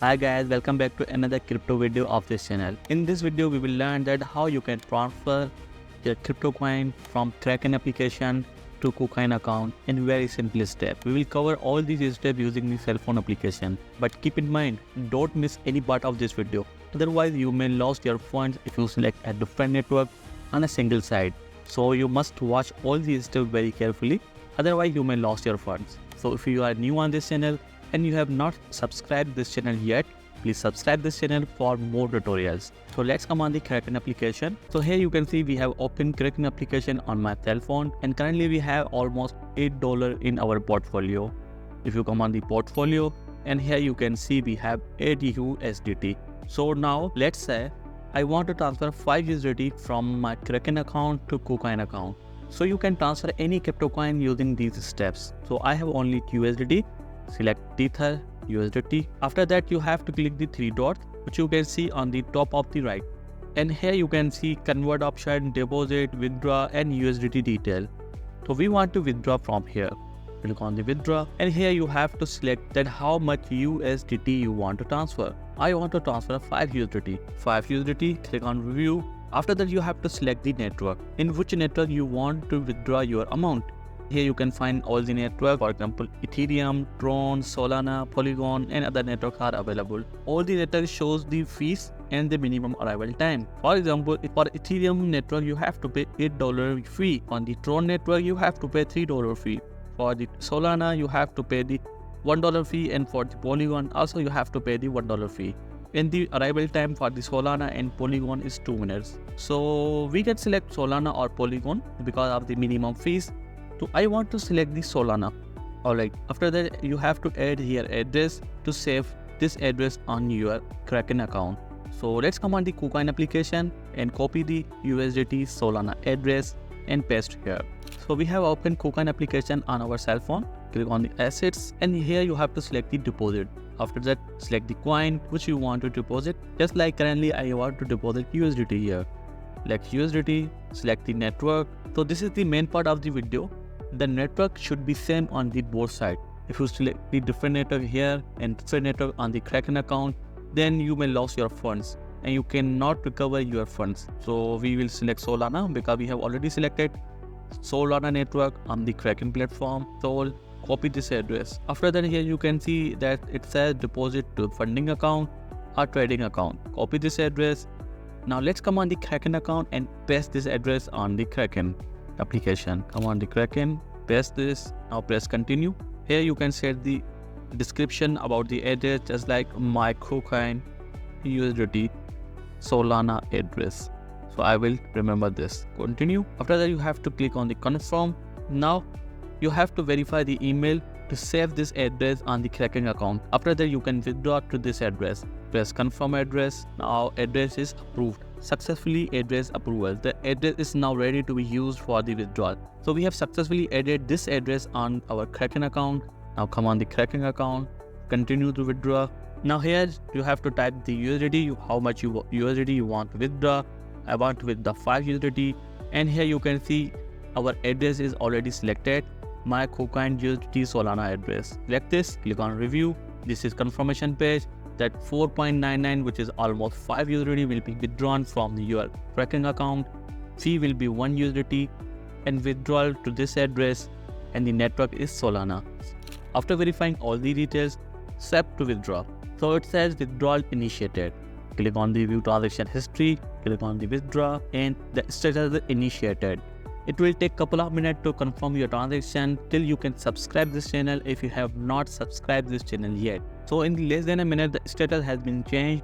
Hi guys, welcome back to another crypto video of this channel. In this video, we will learn that how you can transfer your crypto coin from Kraken application to KuCoin account in very simple step. We will cover all these steps using the cell phone application. But keep in mind, don't miss any part of this video. Otherwise, you may lose your funds if you select a different network on a single site. So you must watch all these steps very carefully. Otherwise, you may lose your funds. So if you are new on this channel, and you have not subscribed this channel yet, please subscribe this channel for more tutorials. So let's come on the Kraken application. So here you can see we have opened Kraken application on my cell phone, and currently we have almost $8 in our portfolio. If you come on the portfolio, and here you can see we have 8 USDT. So now let's say I want to transfer 5 USDT from my Kraken account to KuCoin account. So you can transfer any crypto coin using these steps. So I have only USDT. Select Ether, USDT. After that, you have to click the 3 dots, which you can see on the top of the right. And here you can see convert option, deposit, withdraw, and USDT detail. So we want to withdraw from here. Click on the withdraw, and here you have to select that how much USDT you want to transfer. I want to transfer 5 USDT. 5 USDT, click on review. After that, you have to select the network. In which network you want to withdraw your amount. Here you can find all the network, for example, Ethereum, Tron, Solana, Polygon, and other networks are available. All the networks shows the fees and the minimum arrival time. For example, for Ethereum network, you have to pay $8 fee. On the Tron network, you have to pay $3 fee. For the Solana, you have to pay the $1 fee, and for the Polygon, also you have to pay the $1 fee. And the arrival time for the Solana and Polygon is 2 minutes. So we can select Solana or Polygon because of the minimum fees. So I want to select the Solana. Alright, after that you have to add here address to save this address on your Kraken account. So let's come on the KuCoin application and copy the USDT Solana address and paste here. So we have opened KuCoin application on our cell phone. Click on the assets, and here you have to select the deposit. After that, select the coin which you want to deposit. Just like currently I want to deposit USDT here. Select USDT, select the network. So this is the main part of the video. The network should be same on the both sides. If you select the different network here and different network on the Kraken account, then you may lose your funds and you cannot recover your funds. So we will select Solana because we have already selected Solana network on the Kraken platform. So copy this address. After that, here you can see that it says deposit to funding account or trading account. Copy this address. Now let's come on the Kraken account and paste this address on the Kraken application. Come on the Kraken, paste this. Now press continue. Here you can set the description about the address, just like my KuCoin USDT Solana address. So I will remember this. Continue. After that, you have to click on the confirm. Now you have to verify the email to save this address on the Kraken account. After that, you can withdraw to this address. Press confirm address. Now address is approved. Successfully address approval. The address is now ready to be used for the withdrawal. So we have successfully added this address on our Kraken account. Now come on the Kraken account, continue to withdraw. Now here you have to type the USDT, how much USDT you want to withdraw. I want to withdraw 5 USDT, and here you can see our address is already selected. My KuCoin USDT Solana address. Select this, click on review. This is confirmation page that 4.99, which is almost 5 USDT, will be withdrawn from your Kraken account. Fee will be 1 USDT and withdrawal to this address, and the network is Solana. After verifying all the details, step to withdraw. So it says withdrawal initiated. Click on the view transaction history, click on the withdraw, and the status is initiated. It will take couple of minutes to confirm your transaction. Till you can subscribe this channel if you have not subscribed this channel yet. So in less than a minute, the status has been changed.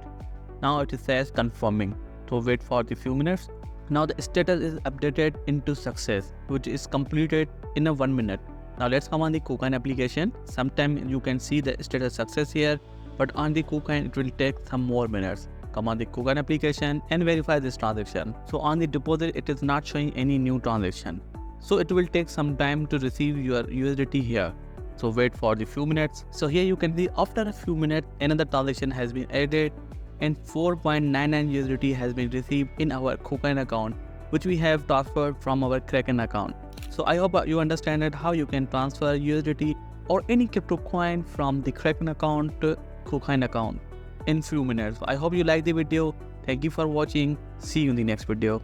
Now it says confirming. So wait for the few minutes. Now the status is updated into success, which is completed in a 1 minute. Now let's come on the KuCoin application. Sometime you can see the status success here, but on the KuCoin it will take some more minutes. Come on the KuCoin application and verify this transaction. So on the deposit, it is not showing any new transaction. So it will take some time to receive your USDT here. So wait for the few minutes. So here you can see after a few minutes, another transaction has been added and 4.99 USDT has been received in our KuCoin account, which we have transferred from our Kraken account. So I hope you understand that how you can transfer USDT or any crypto coin from the Kraken account to KuCoin account. in few minutes. I hope you like the video. Thank you for watching. See you in the next video.